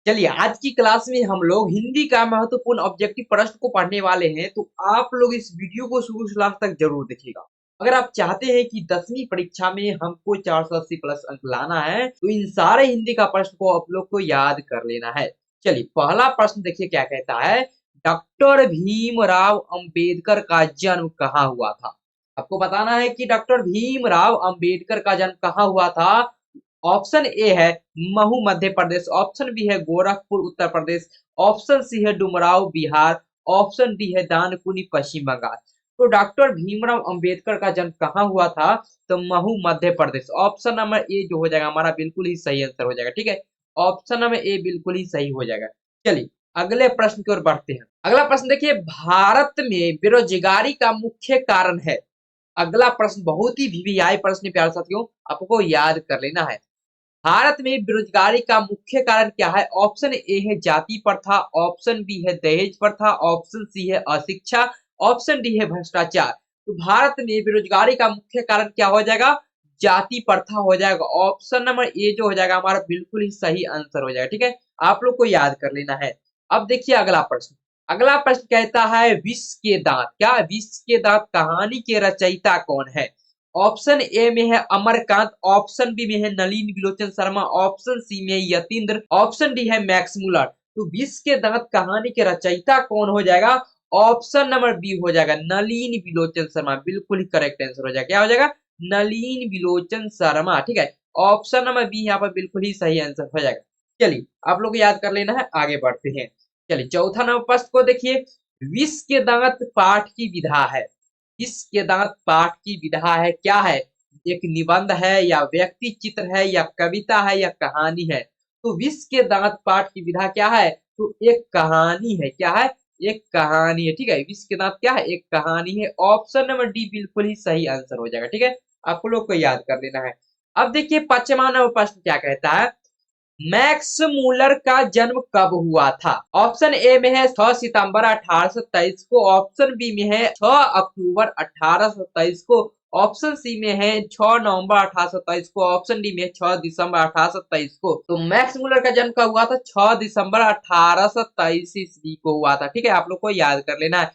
चलिए आज की क्लास में हम लोग हिंदी का महत्वपूर्ण ऑब्जेक्टिव प्रश्न को पढ़ने वाले हैं, तो आप लोग इस वीडियो को शुरू से लास्ट तक जरूर देखिएगा। अगर आप चाहते हैं कि 10वीं परीक्षा में हमको 480 प्लस अंक लाना है, तो इन सारे हिंदी का प्रश्न को आप लोग को याद कर लेना है। चलिए पहला प्रश्न देखिए क्या कहता है। डॉक्टर भीमराव अंबेडकर का जन्म कहाँ हुआ था? आपको बताना है कि डॉक्टर भीमराव अंबेडकर का जन्म कहाँ हुआ था। ऑप्शन ए है महू मध्य प्रदेश, ऑप्शन बी है गोरखपुर उत्तर प्रदेश, ऑप्शन सी है डुमराव बिहार, ऑप्शन डी है दानकुनी पश्चिम बंगाल। तो डॉक्टर भीमराव अंबेडकर का जन्म कहाँ हुआ था? तो Mhow Madhya Pradesh. Option number A जो हो जाएगा हमारा बिल्कुल ही सही आंसर हो जाएगा। ठीक है, ऑप्शन नंबर ए बिल्कुल ही सही हो जाएगा। चलिए अगले प्रश्न की ओर बढ़ते हैं। अगला प्रश्न देखिए, भारत में बेरोजगारी का मुख्य कारण है। अगला प्रश्न बहुत ही वीवीआई प्रश्न है प्यारे साथियों, आपको याद कर लेना है। भारत में बेरोजगारी का मुख्य कारण क्या है? ऑप्शन ए है जाति प्रथा, ऑप्शन बी है दहेज प्रथा, ऑप्शन सी है अशिक्षा, ऑप्शन डी है भ्रष्टाचार। तो भारत में बेरोजगारी का मुख्य कारण क्या हो जाएगा? जाति प्रथा हो जाएगा। ऑप्शन नंबर ए जो हो जाएगा हमारा बिल्कुल ही सही आंसर हो जाएगा। ठीक है, आप लोग को याद कर लेना है। अब देखिए अगला प्रश्न। अगला प्रश्न कहता है विष के दांत, क्या विष के दांत कहानी के रचयिता कौन है? ऑप्शन ए में है अमरकांत, ऑप्शन बी में है नलिन विलोचन शर्मा, ऑप्शन सी में है यतीन्द्र, ऑप्शन डी है मैक्स मुलर। तो विष के दांत कहानी के रचयिता कौन हो जाएगा? ऑप्शन नंबर बी हो जाएगा नलिन विलोचन शर्मा, बिल्कुल ही करेक्ट आंसर हो जाएगा। क्या हो जाएगा? नलिन विलोचन शर्मा। ठीक है, ऑप्शन नंबर बी यहाँ पर बिल्कुल ही सही आंसर हो जाएगा। चलिए आप लोग को याद कर लेना है, आगे बढ़ते हैं। चलिए चौथा नंबर प्रश्न को देखिए, विष के दांत पाठ की विधा है। इसके दांत पाठ की विधा है, क्या है? एक निबंध है या व्यक्ति चित्र है या कविता है या कहानी है? तो विष के दांत पाठ की विधा क्या है? तो एक कहानी है। क्या है? एक कहानी है। ठीक है, विष के दांत क्या है? एक कहानी है। ऑप्शन नंबर डी बिल्कुल ही सही आंसर हो जाएगा। ठीक है, आप लोग को याद कर लेना है। अब देखिए पांचवा नंबर प्रश्न क्या कहता है। मैक्स मूलर का जन्म कब हुआ था? ऑप्शन ए में है 6 सितंबर 1823 को, ऑप्शन बी में है 6 अक्टूबर 1823 को, ऑप्शन सी में है 6 नवंबर 1827 को, ऑप्शन डी में है 6 दिसंबर 1827 को। तो मैक्स मूलर का जन्म कब हुआ था? 6 दिसंबर 1823 ईस्वी को हुआ था। ठीक है, आप लोग को याद कर लेना है,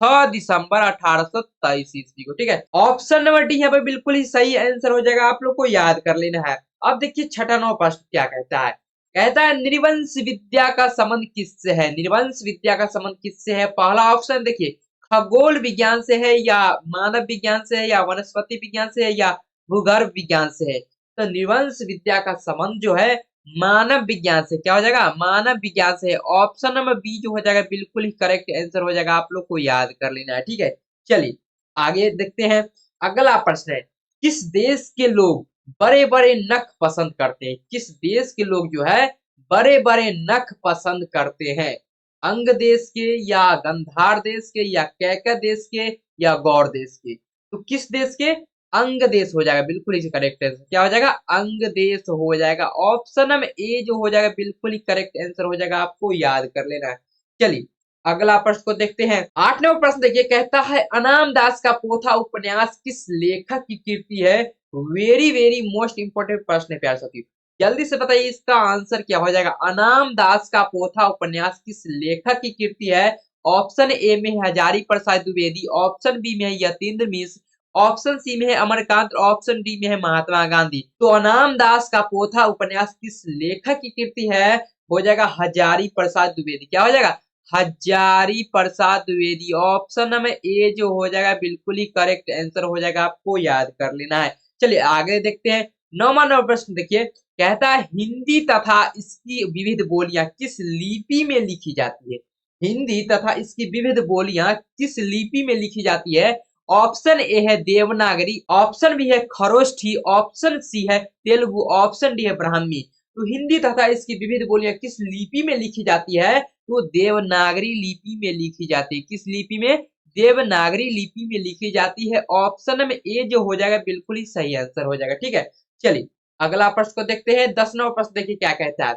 6 दिसंबर 1823 ईस्वी को। ठीक है, ऑप्शन नंबर डी यहाँ पे बिल्कुल ही सही आंसर हो जाएगा, आप लोग को याद कर लेना है। अब देखिए छठा नंबर प्रश्न क्या कहता है। कहता है निर्वंश विद्या का संबंध किससे है? निर्वंश विद्या का संबंध किससे है? पहला ऑप्शन देखिए, खगोल विज्ञान से है या मानव विज्ञान से है या वनस्पति विज्ञान से है या भूगर्भ विज्ञान से है? तो निर्वंश विद्या का संबंध जो है मानव विज्ञान से। क्या हो जाएगा? मानव विज्ञान से। ऑप्शन नंबर बी जो हो जाएगा बिल्कुल ही करेक्ट आंसर हो जाएगा, आप लोग को याद कर लेना है। ठीक है, चलिए आगे देखते हैं। अगला प्रश्न है, किस देश के लोग बड़े बड़े नख पसंद करते हैं? किस देश के लोग जो है बड़े बड़े नख पसंद करते हैं? अंग देश के या गंधार देश के या कैका देश के या गौर देश के? तो किस देश के? अंग देश हो जाएगा, बिल्कुल ही करेक्ट आंसर। क्या हो जाएगा? अंग देश हो जाएगा। ऑप्शन नंबर ए जो हो जाएगा बिल्कुल ही करेक्ट आंसर हो जाएगा, आपको याद कर लेना है। चलिए अगला प्रश्न को देखते हैं। 8 नंबर प्रश्न देखिए, कहता है अनाम दास का पोथा उपन्यास किस लेखक की कृति है? वेरी वेरी मोस्ट इंपोर्टेंट प्रश्न है प्यारे साथियों, जल्दी से बताइए इसका आंसर क्या हो जाएगा। अनाम दास का पोथा उपन्यास किस लेखक की कृति है? ऑप्शन ए में है हजारी प्रसाद द्विवेदी, ऑप्शन बी में है यतीन्द्र मिश्र, ऑप्शन सी में है अमरकांत, ऑप्शन डी में है महात्मा गांधी। तो अनाम दास का पोथा उपन्यास किस लेखक की कृति है? हो जाएगा हजारी प्रसाद द्विवेदी। क्या हो जाएगा? Hazari Prasad Dwivedi. Option number A जो हो जाएगा बिल्कुल ही करेक्ट आंसर हो जाएगा, आपको याद कर लेना है। चलिए आगे देखते हैं। 9वां नंबर प्रश्न देखिए, कहता है हिंदी तथा इसकी विविध बोलियां किस लिपि में लिखी जाती है? हिंदी तथा इसकी विविध बोलियां किस लिपि में लिखी जाती है? ऑप्शन ए है देवनागरी, ऑप्शन बी है खरोष्ठी, ऑप्शन सी है तेलुगु, ऑप्शन डी है ब्राह्मी। तो हिंदी तथा इसकी विविध बोलियां किस लिपि में लिखी जाती है? तो देवनागरी लिपि में लिखी जाती है। किस लिपि में? देवनागरी लिपि में लिखी जाती है। ऑप्शन नंबर ए जो हो जाएगा बिल्कुल ही सही आंसर हो जाएगा। ठीक है, चलिए अगला प्रश्न को देखते हैं। 10 नंबर प्रश्न देखिए क्या कहता है।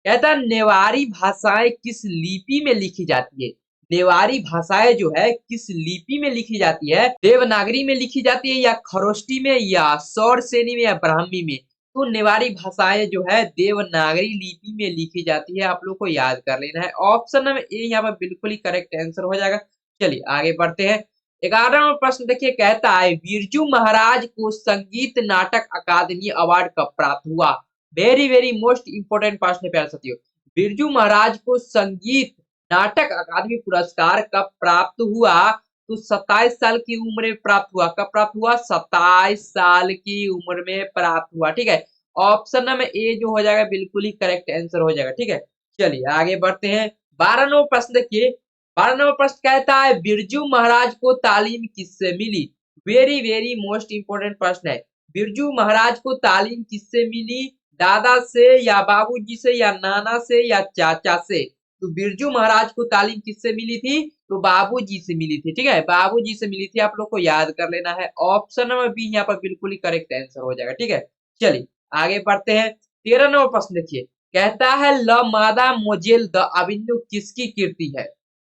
कहता है नेवारी भाषाएं किस लिपि में लिखी जाती है? नेवारी भाषाएं जो है किस लिपि में लिखी जाती है? देवनागरी में लिखी जाती है या खरोष्टी में या सौर सेनी में या ब्राह्मी में? तो नेवारी भाषाएं जो है देवनागरी लिपि में लिखी जाती है, आप लोग को याद कर लेना है। ऑप्शन नंबर ए यहाँ पर बिल्कुल ही करेक्ट आंसर हो जाएगा। चलिए आगे बढ़ते हैं। 11वां प्रश्न देखिए, कहता है बिरजू महाराज को संगीत नाटक अकादमी अवार्ड कब प्राप्त हुआ? वेरी वेरी मोस्ट इंपोर्टेंट प्रश्न है प्यारे साथियों। बिरजू महाराज को संगीत नाटक अकादमी पुरस्कार कब प्राप्त हुआ? तो 27 साल की उम्र में प्राप्त हुआ। कब प्राप्त हुआ? 27 साल की उम्र में प्राप्त हुआ। ठीक है, ऑप्शन नंबर ए जो हो जाएगा बिल्कुल ही करेक्ट आंसर हो जाएगा। ठीक है, चलिए आगे बढ़ते हैं। 12वां प्रश्न देखिए, 12वां प्रश्न कहता है बिरजू महाराज को तालीम किससे मिली? वेरी वेरी मोस्ट इंपोर्टेंट प्रश्न है। बिरजू महाराज को तालीम किससे मिली? दादा से या बाबूजी से या नाना से या चाचा से? तो बिरजू महाराज को तालीम किससे मिली थी? तो बाबूजी से मिली थी। ठीक है, बाबूजी से मिली थी, आप लोग को याद कर लेना है। ऑप्शन नंबर बी यहाँ पर बिल्कुल ही करेक्ट आंसर हो जाएगा। ठीक है, चलिए आगे बढ़ते हैं। 13वां प्रश्न देखिए, कहता है ल मादा मोजेल द अविन्यू किसकी कीर्ति है?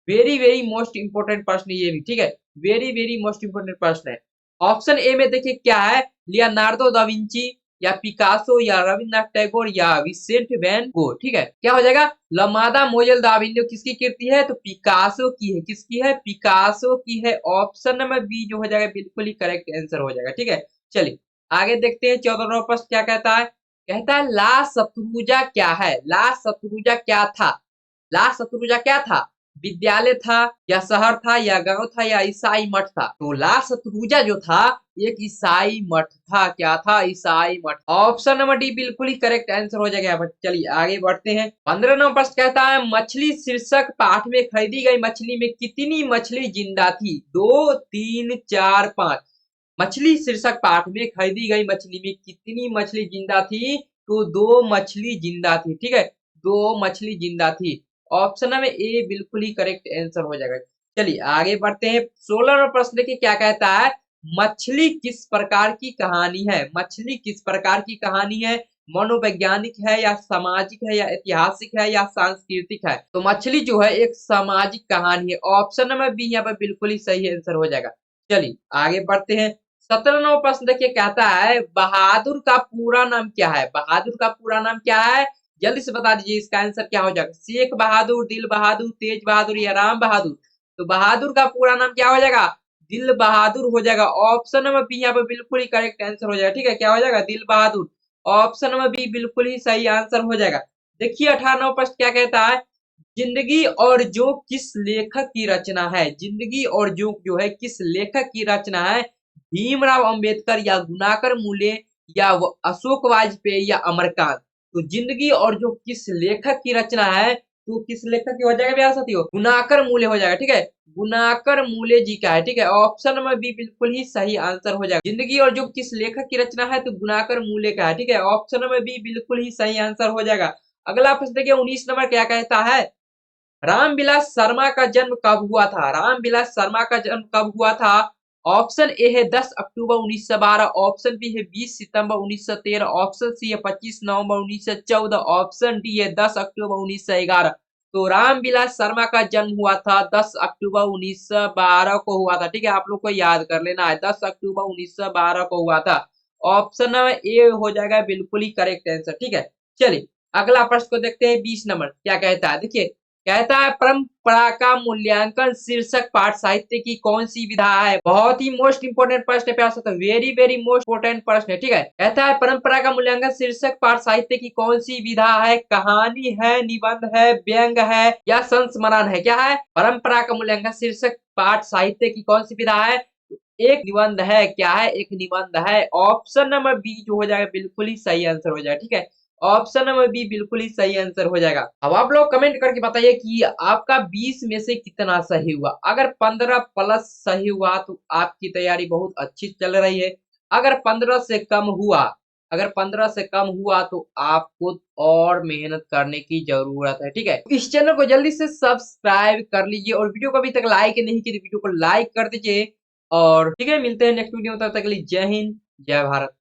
वेरी वेरी मोस्ट इंपोर्टेंट प्रश्न ये भी। ठीक है, वेरी वेरी मोस्ट इंपोर्टेंट प्रश्न है। ऑप्शन ए में देखिए क्या है, लियोनार्डो दा विंची या पिकासो या रविन्द्रनाथ टैगोर या विसेंट वैन गो। ठीक है, क्या हो जाएगा? लमादा मोजेल दाविन्यो किसकी कीर्ति है? तो पिकासो की है। किसकी है? पिकासो की है। ऑप्शन नंबर बी जो हो जाएगा बिल्कुल ही करेक्ट आंसर हो जाएगा। ठीक है, चलिए आगे देखते हैं। 14वां प्रश्न क्या कहता है? कहता है ला सतरुजा क्या है? ला सतरुजा क्या था? ला सतरुजा क्या था? विद्यालय था या शहर था या गांव था या ईसाई मठ था? तो ला सतरुजा जो था एक ईसाई मठ था। क्या था? ईसाई मठ। ऑप्शन नंबर डी बिल्कुल ही करेक्ट आंसर हो जाएगा यहाँ पर। चलिए आगे बढ़ते हैं। 15वां प्रश्न कहता है मछली शीर्षक पाठ में खरीदी गई मछली में कितनी मछली जिंदा थी? 2, 3, 4, 5। मछली शीर्षक पाठ में खरीदी गई मछली में कितनी मछली जिंदा थी? तो 2 मछली जिंदा थी। ठीक है, 2 मछली जिंदा थी। ऑप्शन नंबर ए बिल्कुल ही करेक्ट आंसर हो जाएगा। चलिए आगे बढ़ते हैं। 16वां प्रश्न देखिए क्या कहता है? मछली किस प्रकार की कहानी है? मछली किस प्रकार की कहानी है? मनोवैज्ञानिक है या सामाजिक है या ऐतिहासिक है या सांस्कृतिक है? तो मछली जो है एक सामाजिक कहानी है। ऑप्शन नंबर बी यहाँ पर बिल्कुल ही सही आंसर हो जाएगा। चलिए आगे बढ़ते हैं। 17वां प्रश्न देखिए कहता है बहादुर का पूरा नाम क्या है? बहादुर का पूरा नाम क्या है? जल्दी से बता दीजिए इसका आंसर क्या हो जाएगा? शेख बहादुर, दिल बहादुर, तेज बहादुर या राम बहादुर? तो बहादुर का पूरा नाम क्या हो जाएगा? दिल बहादुर हो जाएगा। ऑप्शन नंबर बी यहाँ पे बिल्कुल ही करेक्ट आंसर हो जाएगा। ठीक है, क्या हो जाएगा? दिल बहादुर। ऑप्शन नंबर बी बिल्कुल ही सही आंसर हो जाएगा। देखिए 18वां प्रश्न क्या कहता है? जिंदगी और जोक किस लेखक की रचना है? जिंदगी और जोक जो है किस लेखक की रचना है? भीमराव अंबेडकर या गुनाकर मूले या अशोक वाजपेयी या अमरकांत? तो जिंदगी और जोक किस लेखक की रचना है? तो किस लेखक की हो जाएगा प्यारे साथियों? गुनाकर मूले हो जाएगा। ठीक है, गुनाकर मूले जी का है। ठीक है, ऑप्शन नंबर बी बिल्कुल ही सही आंसर हो जाएगा। जिंदगी और जोक किस लेखक की रचना है? तो गुनाकर मूले का है। ठीक है, ऑप्शन नंबर बी बिल्कुल ही सही आंसर हो जाएगा। अगला प्रश्न देखिए 19 नंबर क्या कहता है? रामविलास शर्मा का जन्म कब हुआ था? रामविलास शर्मा का जन्म कब हुआ था? ऑप्शन ए है 10 अक्टूबर 1912, ऑप्शन बी है 20 सितंबर 1913, ऑप्शन सी है 25 नवंबर 1914, ऑप्शन डी है 10 अक्टूबर 1911। तो रामविलास शर्मा का जन्म हुआ था 10 अक्टूबर 1912 को हुआ था। ठीक है, आप लोग को याद कर लेना है 10 अक्टूबर 1912 को हुआ था। ऑप्शन नंबर ए हो जाएगा बिल्कुल ही करेक्ट आंसर। ठीक है, चलिए अगला प्रश्न को देखते हैं। 20 नंबर क्या कहता है? देखिए कहता है परंपरा का मूल्यांकन शीर्षक पाठ साहित्य की कौन सी विधा है? बहुत ही मोस्ट इंपोर्टेंट प्रश्न है प्यारे साथियों, वेरी वेरी मोस्ट इंपोर्टेंट प्रश्न है। ठीक है, कहता है परंपरा का मूल्यांकन शीर्षक पाठ साहित्य की कौन सी विधा है? कहानी है, निबंध है, व्यंग है या संस्मरण है? क्या है? परंपरा का मूल्यांकन शीर्षक पाठ साहित्य की कौन सी विधा है? एक निबंध है। क्या है? एक निबंध है। ऑप्शन नंबर बी जो हो जाएगा बिल्कुल ही सही आंसर हो जाएगा। ठीक है, ऑप्शन नंबर बी बिल्कुल ही सही आंसर हो जाएगा। अब आप लोग कमेंट करके बताइए कि आपका 20 में से कितना सही हुआ। अगर 15 प्लस सही हुआ तो आपकी तैयारी बहुत अच्छी चल रही है। अगर 15 से कम हुआ, अगर 15 से कम हुआ तो आपको और मेहनत करने की जरूरत है। ठीक है, इस चैनल को जल्दी से सब्सक्राइब कर लीजिए और वीडियो को अभी तक लाइक नहीं किया तो वीडियो को लाइक कर दीजिए। और ठीक है, मिलते हैं नेक्स्ट वीडियो में, तब तक के लिए जय हिंद, जय भारत।